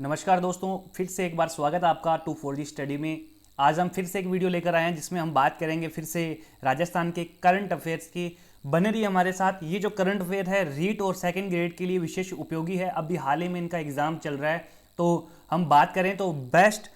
नमस्कार दोस्तों, फिर से एक बार स्वागत है आपका 2 4G स्टडी में। आज हम फिर से एक वीडियो लेकर आए हैं जिसमें हम बात करेंगे फिर से राजस्थान के करंट अफेयर्स की। बने रहिए हमारे साथ। ये जो करंट अफेयर है रीट और सेकंड ग्रेड के लिए विशेष उपयोगी है। अभी हाल ही में इनका एग्जाम चल रहा है, तो हम बात करें तो बेस्ट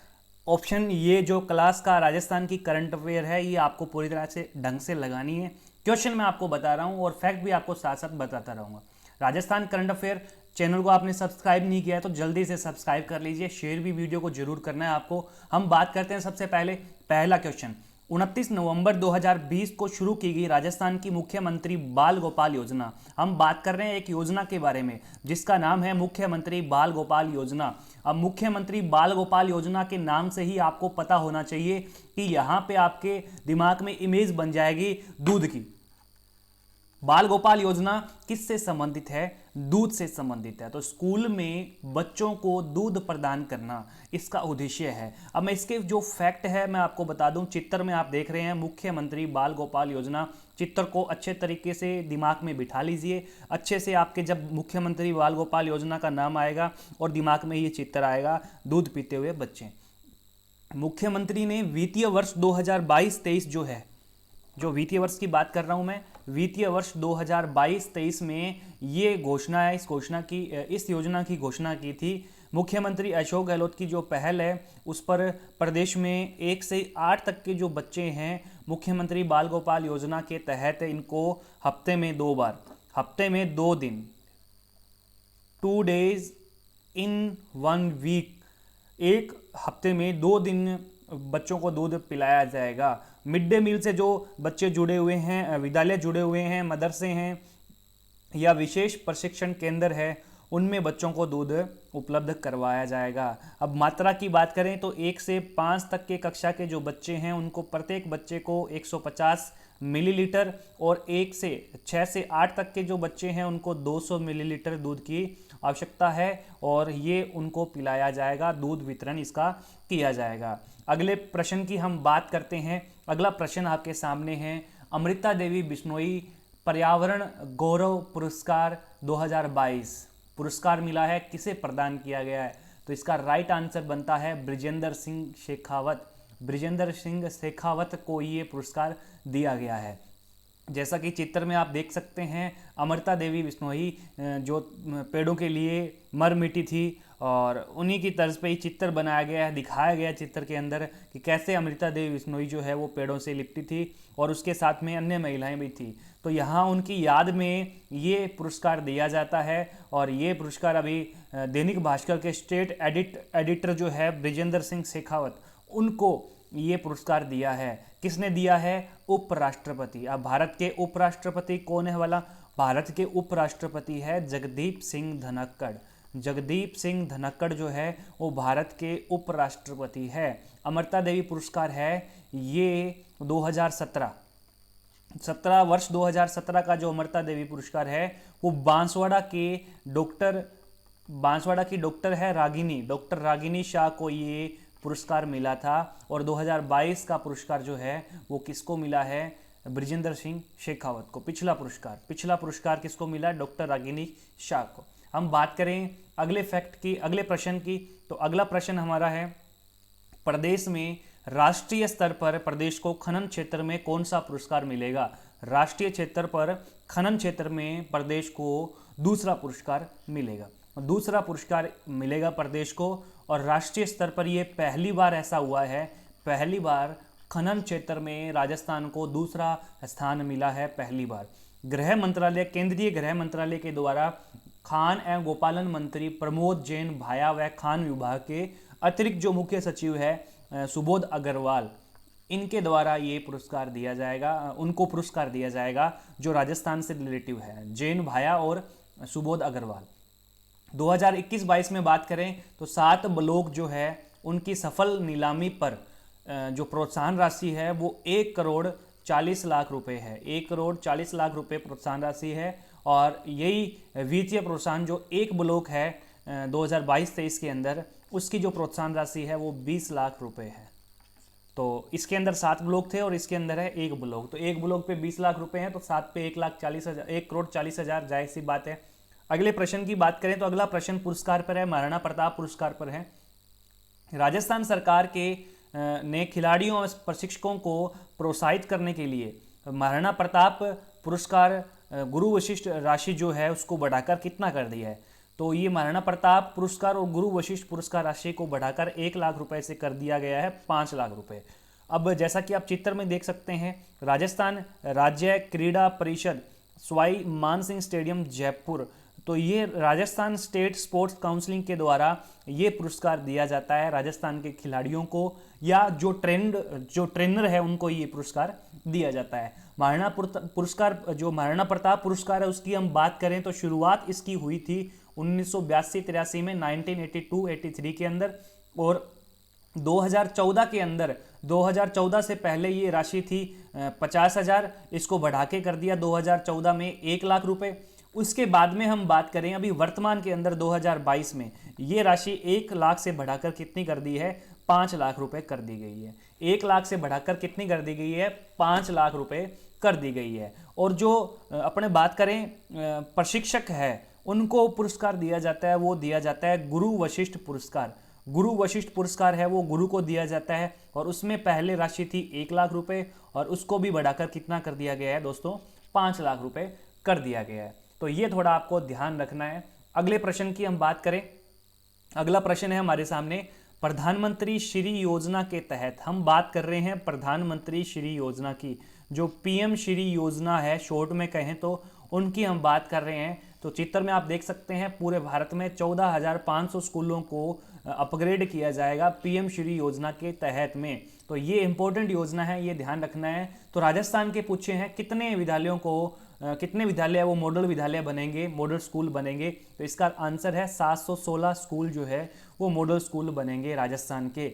ऑप्शन ये जो क्लास का राजस्थान की करंट अफेयर है, ये आपको पूरी तरह से ढंग से लगानी है। क्वेश्चन मैं आपको बता रहा हूँ और फैक्ट भी आपको साथ साथ बताता रहूँगा। राजस्थान करंट अफेयर चैनल को आपने सब्सक्राइब नहीं किया है तो जल्दी से सब्सक्राइब कर लीजिए, शेयर भी वीडियो को जरूर करना है आपको। हम बात करते हैं सबसे पहले पहला क्वेश्चन। 29 नवंबर 2020 को शुरू की गई राजस्थान की मुख्यमंत्री बाल गोपाल योजना। हम बात कर रहे हैं एक योजना के बारे में जिसका नाम है मुख्यमंत्री बाल गोपाल योजना। अब मुख्यमंत्री बाल गोपाल योजना के नाम से ही आपको पता होना चाहिए कि यहाँ पे आपके दिमाग में इमेज बन जाएगी दूध की। बाल गोपाल योजना किससे संबंधित है? दूध से संबंधित है। तो स्कूल में बच्चों को दूध प्रदान करना इसका उद्देश्य है। अब मैं इसके जो फैक्ट है मैं आपको बता दूं। चित्र में आप देख रहे हैं मुख्यमंत्री बाल गोपाल योजना। चित्र को अच्छे तरीके से दिमाग में बिठा लीजिए। अच्छे से आपके जब मुख्यमंत्री बाल गोपाल योजना का नाम आएगा और दिमाग में ये चित्र आएगा, दूध पीते हुए बच्चे। मुख्यमंत्री ने वित्तीय वर्ष 2022-23 जो वित्तीय वर्ष की बात कर रहा हूं मैं, वित्तीय वर्ष 2022-23 में ये घोषणा है, इस योजना की घोषणा की थी। मुख्यमंत्री अशोक गहलोत की जो पहल है उस पर प्रदेश में 1 से 8 तक के जो बच्चे हैं, मुख्यमंत्री बाल गोपाल योजना के तहत इनको हफ्ते में 2 दिन 2 days इन 1 week, एक हफ्ते में 2 दिन बच्चों को दूध पिलाया जाएगा। मिड डे मील से जो बच्चे जुड़े हुए हैं, विद्यालय जुड़े हुए हैं, मदरसे हैं या विशेष प्रशिक्षण केंद्र है, उनमें बच्चों को दूध उपलब्ध करवाया जाएगा। अब मात्रा की बात करें तो 1 से 5 तक के कक्षा के जो बच्चे हैं उनको प्रत्येक बच्चे को 150 मिलीलीटर और 6 से 8 तक के जो बच्चे हैं उनको 200 मिलीलीटर दूध की आवश्यकता है और ये उनको पिलाया जाएगा। दूध वितरण इसका किया जाएगा। अगले प्रश्न की हम बात करते हैं। अगला प्रश्न आपके सामने है। अमृता देवी बिश्नोई पर्यावरण गौरव पुरस्कार 2022 पुरस्कार मिला है, किसे प्रदान किया गया है? तो इसका राइट आंसर बनता है ब्रिजेंद्र सिंह शेखावत। ब्रिजेंद्र सिंह शेखावत को ये पुरस्कार दिया गया है। जैसा कि चित्र में आप देख सकते हैं, अमृता देवी बिश्नोई जो पेड़ों के लिए मर मिटी थी और उन्हीं की तर्ज पे ही चित्र बनाया गया है, दिखाया गया चित्र के अंदर कि कैसे अमृता देवी बिश्नोई जो है वो पेड़ों से लिपटी थी और उसके साथ में अन्य महिलाएं भी थी। तो यहाँ उनकी याद में ये पुरस्कार दिया जाता है और ये पुरस्कार अभी दैनिक भास्कर के स्टेट एडिटर जो है ब्रिजेंद्र सिंह शेखावत, उनको ये पुरस्कार दिया है। किसने दिया है? उपराष्ट्रपति। अब भारत के उपराष्ट्रपति कौन है वाला? भारत के उपराष्ट्रपति है जगदीप सिंह धनखड़। जगदीप सिंह धनखड़ जो है वो भारत के उपराष्ट्रपति है। अमृता देवी पुरस्कार है ये 2017 वर्ष 2017 का जो अमृता देवी पुरस्कार है वो बांसवाड़ा की डॉक्टर है डॉक्टर रागिनी शाह को ये पुरस्कार मिला था। और 2022 का पुरस्कार जो है वो किसको मिला है? ब्रिजेंद्र सिंह शेखावत को। पिछला पुरस्कार किसको मिला? डॉक्टर रागिनी शाह को। हम बात करें अगले प्रश्न की, तो अगला प्रश्न हमारा है, प्रदेश में राष्ट्रीय स्तर पर प्रदेश को खनन क्षेत्र में कौन सा पुरस्कार मिलेगा? राष्ट्रीय क्षेत्र पर खनन क्षेत्र में प्रदेश को दूसरा पुरस्कार मिलेगा प्रदेश को। और राष्ट्रीय स्तर पर यह पहली बार ऐसा हुआ है, पहली बार खनन क्षेत्र में राजस्थान को दूसरा स्थान मिला है, पहली बार। केंद्रीय गृह मंत्रालय के द्वारा खान एवं गोपालन मंत्री प्रमोद जैन भाया व खान विभाग के अतिरिक्त जो मुख्य सचिव है सुबोध अग्रवाल, इनके द्वारा ये पुरस्कार दिया जाएगा, उनको पुरस्कार दिया जाएगा जो राजस्थान से रिलेटिव है, जैन भाया और सुबोध अग्रवाल। 2021-22 में बात करें तो 7 ब्लॉक जो है उनकी सफल नीलामी पर जो प्रोत्साहन राशि है वो 1,40,40,00,000 रुपये है। 1,40,00,000 रुपये प्रोत्साहन राशि है। और यही वित्तीय प्रोत्साहन जो एक ब्लॉक है 2022-23 के अंदर, उसकी जो प्रोत्साहन राशि है वो 20 लाख रुपये है। तो इसके अंदर 7 ब्लॉक थे और इसके अंदर है एक ब्लॉक, तो एक ब्लॉक पे 20 लाख रुपए हैं, तो 7 पे 1,40,000, 1,40,00,000, जाहिर सी बात है अगले प्रश्न की बात करें तो अगला प्रश्न पुरस्कार पर है, महाराणा प्रताप पुरस्कार पर है। राजस्थान सरकार के ने खिलाड़ियों और प्रशिक्षकों को प्रोत्साहित करने के लिए महाराणा प्रताप पुरस्कार गुरु वशिष्ठ राशि जो है उसको बढ़ाकर कितना कर दिया है। तो ये महाराणा प्रताप पुरस्कार और गुरु वशिष्ठ पुरस्कार राशि को बढ़ाकर 1 लाख रुपए से कर दिया गया है 5 लाख रुपए। अब जैसा कि आप चित्र में देख सकते हैं, राजस्थान राज्य क्रीड़ा परिषद सवाई मानसिंह स्टेडियम जयपुर, तो ये राजस्थान स्टेट स्पोर्ट्स काउंसिलिंग के द्वारा ये पुरस्कार दिया जाता है राजस्थान के खिलाड़ियों को, या जो ट्रेनर है उनको ये पुरस्कार दिया जाता है। महाराणा पुरस्कार जो महाराणा प्रताप पुरस्कार है उसकी हम बात करें तो शुरुआत इसकी हुई थी 1982-83 में, 1982-83 के अंदर, और 2014 के अंदर 2014 से पहले ये राशि थी 50,000, इसको बढ़ा के कर दिया 2014 में 1 लाख रुपए। उसके बाद में हम बात करें अभी वर्तमान के अंदर 2022 में ये राशि 1 लाख से बढ़ाकर कितनी कर दी है, 5 लाख रुपए कर दी गई है। 1 लाख से बढ़ाकर कितनी कर दी गई है, 5 लाख रुपए कर दी गई है। और जो अपने बात करें प्रशिक्षक है उनको पुरस्कार दिया जाता है, वो दिया जाता है गुरु वशिष्ठ पुरस्कार। गुरु वशिष्ठ पुरस्कार है वो गुरु को दिया जाता है, और उसमें पहले राशि थी 1 लाख रुपए, और उसको भी बढ़ाकर कितना कर दिया गया है दोस्तों, 5 लाख रुपए कर दिया गया है। तो ये थोड़ा आपको ध्यान रखना है। अगले प्रश्न की हम बात करें, अगला प्रश्न है हमारे सामने, प्रधानमंत्री श्री योजना के तहत हम बात कर रहे हैं प्रधानमंत्री श्री योजना की, जो पीएम श्री योजना है शॉर्ट में कहें तो उनकी हम बात कर रहे हैं। तो चित्र में आप देख सकते हैं पूरे भारत में 14,500 स्कूलों को अपग्रेड किया जाएगा पीएम श्री योजना के तहत में। तो ये इंपॉर्टेंट योजना है, ये ध्यान रखना है। तो राजस्थान के पूछे हैं कितने विद्यालयों को कितने विद्यालय वो मॉडल विद्यालय बनेंगे, मॉडल स्कूल बनेंगे, तो इसका आंसर है 716 स्कूल जो है वो मॉडल स्कूल बनेंगे राजस्थान के।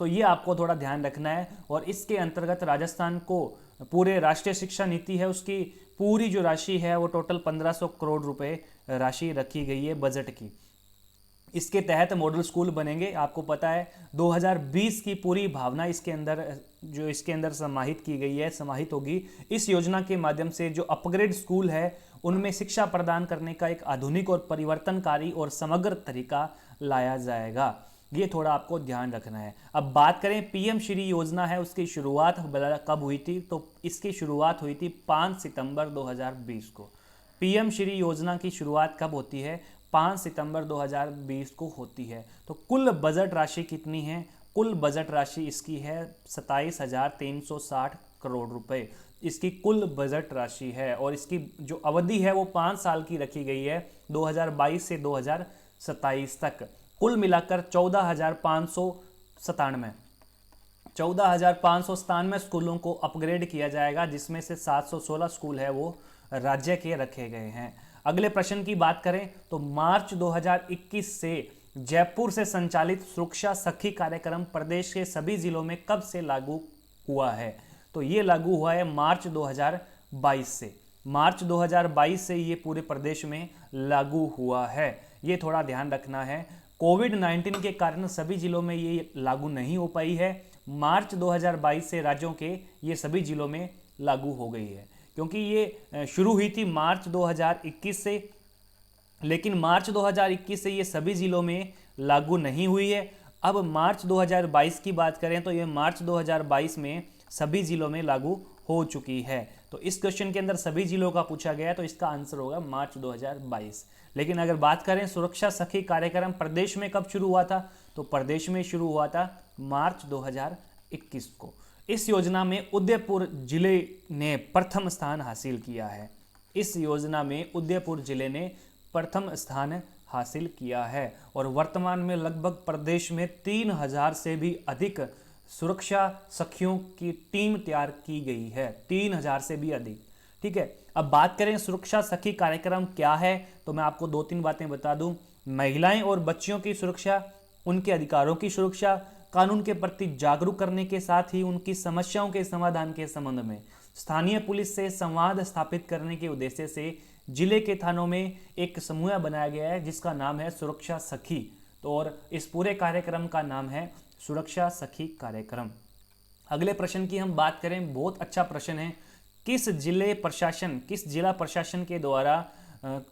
तो ये आपको थोड़ा ध्यान रखना है। और इसके अंतर्गत राजस्थान को पूरे राष्ट्रीय शिक्षा नीति है उसकी पूरी जो राशि है वो टोटल 1500 करोड़ रुपए राशि रखी गई है बजट की। इसके तहत मॉडल स्कूल बनेंगे। आपको पता है 2020 की पूरी भावना इसके अंदर समाहित की गई है, समाहित होगी। इस योजना के माध्यम से जो अपग्रेड स्कूल है उनमें शिक्षा प्रदान करने का एक आधुनिक और परिवर्तनकारी और समग्र तरीका लाया जाएगा। ये थोड़ा आपको ध्यान रखना है। अब बात करें पीएम श्री योजना है उसकी शुरुआत कब हुई थी, तो इसकी शुरुआत हुई थी 5 सितंबर 2020 को। पीएम श्री योजना की शुरुआत कब होती है, 5 सितंबर 2020 को होती है। तो कुल बजट राशि कितनी है, कुल बजट राशि इसकी है 27,360 करोड़ रुपए, इसकी कुल बजट राशि है। और इसकी जो अवधि है वो 5 साल की रखी गई है, 2022 से 2027 तक। कुल मिलाकर 14,597 स्कूलों को अपग्रेड किया जाएगा, जिसमें से 716 स्कूल है वो राज्य के रखे गए हैं। अगले प्रश्न की बात करें तो मार्च 2021 से जयपुर से संचालित सुरक्षा सखी कार्यक्रम प्रदेश के सभी जिलों में कब से लागू हुआ है, तो ये लागू हुआ है मार्च 2022 से। मार्च 2022 से ये पूरे प्रदेश में लागू हुआ है, ये थोड़ा ध्यान रखना है। कोविड-19 के कारण सभी जिलों में ये लागू नहीं हो पाई है। मार्च 2022 से राज्यों के ये सभी जिलों में लागू हो गई है, क्योंकि ये शुरू हुई थी मार्च 2021 से, लेकिन मार्च 2021 से ये सभी जिलों में लागू नहीं हुई है। अब मार्च 2022 की बात करें तो ये मार्च 2022 में सभी जिलों में लागू हो चुकी है। तो इस क्वेश्चन के अंदर सभी जिलों का पूछा गया है, तो इसका आंसर होगा मार्च 2022। लेकिन अगर बात करें सुरक्षा सखी कार्यक्रम प्रदेश में कब शुरू हुआ था, तो प्रदेश में शुरू हुआ था मार्च 2021 को। इस योजना में उदयपुर जिले ने प्रथम स्थान हासिल किया है। इस योजना में उदयपुर जिले ने प्रथम स्थान हासिल किया है, और वर्तमान में लगभग प्रदेश में 3000 से भी अधिक सुरक्षा सखियों की टीम तैयार की गई है, 3000 से भी अधिक। ठीक है, अब बात करें सुरक्षा सखी कार्यक्रम क्या है, तो मैं आपको 2-3 बातें बता दूं। महिलाएं और बच्चियों की सुरक्षा, उनके अधिकारों की सुरक्षा, कानून के प्रति जागरूक करने के साथ ही उनकी समस्याओं के समाधान के संबंध में स्थानीय पुलिस से संवाद स्थापित करने के उद्देश्य से जिले के थानों में एक समूह बनाया गया है जिसका नाम है सुरक्षा सखी। तो और इस पूरे कार्यक्रम का नाम है सुरक्षा सखी कार्यक्रम। अगले प्रश्न की हम बात करें, बहुत अच्छा प्रश्न है। किस जिला प्रशासन के द्वारा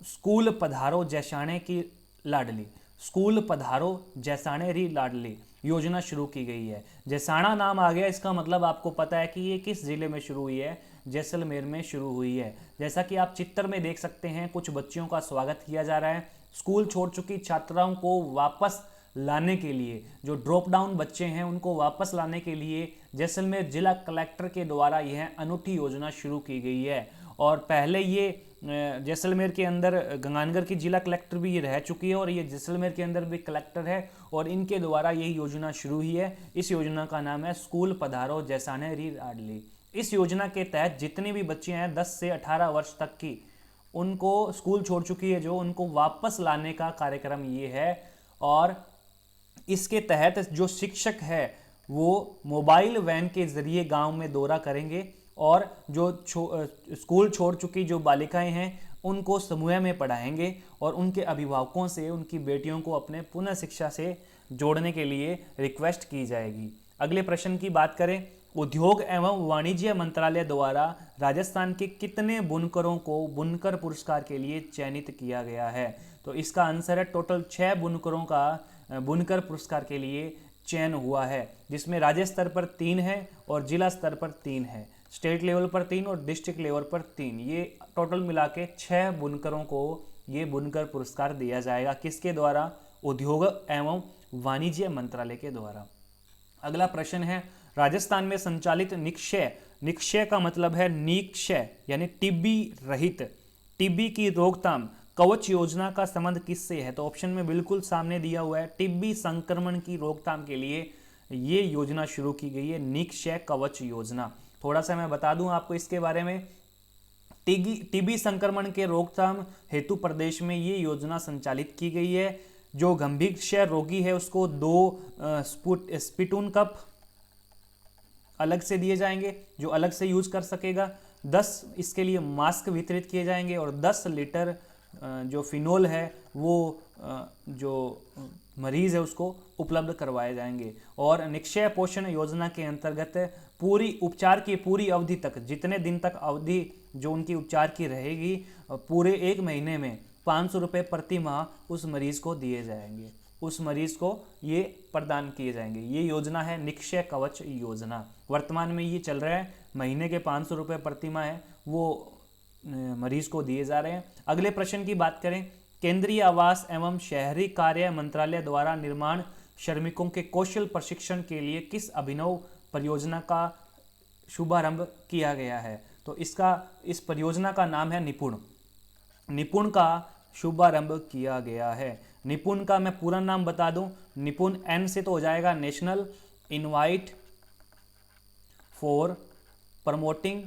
स्कूल पधारो जैसाणे की लाडली, स्कूल पधारो जैसाणे री लाडली योजना शुरू की गई है। जैसाणा नाम आ गया, इसका मतलब आपको पता है कि ये किस जिले में शुरू हुई है, जैसलमेर में शुरू हुई है। जैसा कि आप चित्र में देख सकते हैं, कुछ बच्चियों का स्वागत किया जा रहा है। स्कूल छोड़ चुकी छात्राओं को वापस लाने के लिए, जो ड्रॉप डाउन बच्चे हैं उनको वापस लाने के लिए जैसलमेर जिला कलेक्टर के द्वारा यह अनूठी योजना शुरू की गई है। और पहले ये जैसलमेर के अंदर गंगानगर की जिला कलेक्टर भी ये रह चुकी है और ये जैसलमेर के अंदर भी कलेक्टर है और इनके द्वारा यही योजना शुरू हुई है। इस योजना का नाम है स्कूल पधारो जैसाणे री लाडली। इस योजना के तहत जितनी भी बच्चियां हैं 10 से 18 वर्ष तक की, उनको स्कूल छोड़ चुकी है जो, उनको वापस लाने का कार्यक्रम ये है। और इसके तहत जो शिक्षक है वो मोबाइल वैन के जरिए गांव में दौरा करेंगे और जो स्कूल छोड़ चुकी जो बालिकाएं हैं उनको समूह में पढ़ाएंगे और उनके अभिभावकों से उनकी बेटियों को अपने पुनः शिक्षा से जोड़ने के लिए रिक्वेस्ट की जाएगी। अगले प्रश्न की बात करें, उद्योग एवं वाणिज्य मंत्रालय द्वारा राजस्थान के कितने बुनकरों को बुनकर पुरस्कार के लिए चयनित किया गया है? तो इसका आंसर है टोटल 6 बुनकरों का बुनकर पुरस्कार के लिए चयन हुआ है, जिसमें राज्य स्तर पर 3 है और जिला स्तर पर 3 है, स्टेट लेवल पर 3 और डिस्ट्रिक्ट लेवल पर 3। ये टोटल मिला के 6 बुनकरों को ये बुनकर पुरस्कार दिया जाएगा। किसके द्वारा? उद्योग एवं वाणिज्य मंत्रालय के द्वारा। अगला प्रश्न है, राजस्थान में संचालित निक्षय, निक्षय का मतलब है निक्षय यानी टीबी रहित, टीबी की रोकथाम कवच योजना का संबंध किससे है? तो ऑप्शन में बिल्कुल सामने दिया हुआ है, टीबी संक्रमण की रोकथाम के लिए ये योजना शुरू की गई है, निक्षय कवच योजना। थोड़ा सा मैं बता दूं आपको इसके बारे में। टीबी संक्रमण के रोकथाम हेतु प्रदेश में ये योजना संचालित की गई है। जो गंभीर क्षय रोगी है उसको 2 स्पिटून कप अलग से दिए जाएंगे, जो अलग से यूज कर सकेगा। 10 इसके लिए मास्क वितरित किए जाएंगे और 10 लीटर जो फिनोल है वो जो मरीज है उसको उपलब्ध करवाए जाएंगे। और निक्षय पोषण योजना के अंतर्गत पूरी उपचार की पूरी अवधि तक, जितने दिन तक अवधि जो उनकी उपचार की रहेगी, पूरे 1 महीने में 500 रुपये प्रति माह उस मरीज को दिए जाएंगे, उस मरीज को ये प्रदान किए जाएंगे। ये योजना है निक्षय कवच योजना। वर्तमान में ये चल रहा है, महीने के 500 रुपये प्रति माह है वो मरीज को दिए जा रहे हैं। अगले प्रश्न की बात करें, केंद्रीय आवास एवं शहरी कार्य मंत्रालय द्वारा निर्माण श्रमिकों के कौशल प्रशिक्षण के लिए किस अभिनव परियोजना का शुभारंभ किया गया है? तो इस परियोजना का नाम है निपुण। निपुण का शुभारंभ किया गया है। निपुण का मैं पूरा नाम बता दूं, निपुण एन से तो हो जाएगा national invite for promoting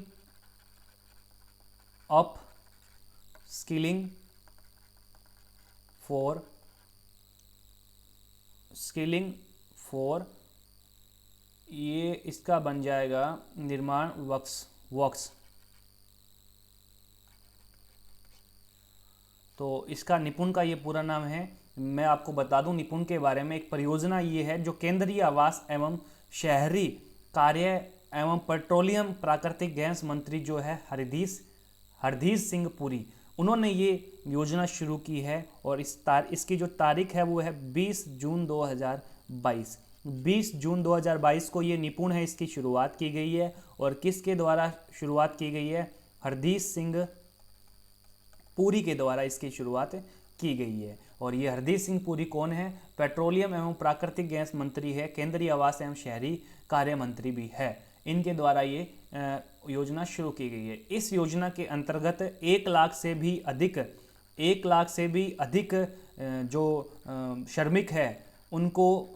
up skilling for ये इसका बन जाएगा निर्माण वर्क्स। तो इसका निपुण का ये पूरा नाम है। मैं आपको बता दूं निपुण के बारे में, एक परियोजना ये है जो केंद्रीय आवास एवं शहरी कार्य एवं पेट्रोलियम प्राकृतिक गैस मंत्री जो है हरदीप सिंह पुरी, उन्होंने ये योजना शुरू की है। और इसकी जो तारीख है वो है 20 जून 2022। 20 जून 2022 को ये निपुण है, इसकी शुरुआत की गई है। और किसके द्वारा शुरुआत की गई है? हरदीप सिंह पुरी के द्वारा इसकी शुरुआत की गई है। और ये हरदीप सिंह पुरी कौन है? पेट्रोलियम एवं प्राकृतिक गैस मंत्री है, केंद्रीय आवास एवं शहरी कार्य मंत्री भी है। इनके द्वारा ये योजना शुरू की गई है। इस योजना के अंतर्गत 1 लाख से भी अधिक जो श्रमिक है उनको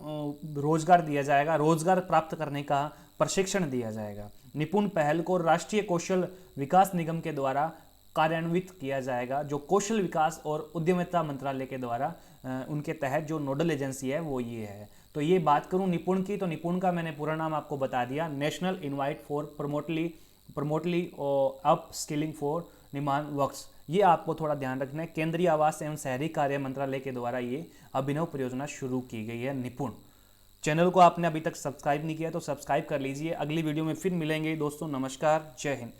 रोजगार दिया जाएगा, रोजगार प्राप्त करने का प्रशिक्षण दिया जाएगा। निपुण पहल को राष्ट्रीय कौशल विकास निगम के द्वारा कार्यान्वित किया जाएगा, जो कौशल विकास और उद्यमिता मंत्रालय के द्वारा उनके तहत जो नोडल एजेंसी है वो ये है। तो ये बात करूं निपुण की, तो निपुण का मैंने पूरा नाम आपको बता दिया, national invite for प्रमोटली up skilling for निर्माण वर्क्स। ये आपको थोड़ा ध्यान रखना है। केंद्रीय आवास एवं शहरी कार्य मंत्रालय के द्वारा ये अभिनव परियोजना शुरू की गई है निपुण। चैनल को आपने अभी तक सब्सक्राइब नहीं किया तो सब्सक्राइब कर लीजिए। अगली वीडियो में फिर मिलेंगे दोस्तों। नमस्कार, जय हिंद।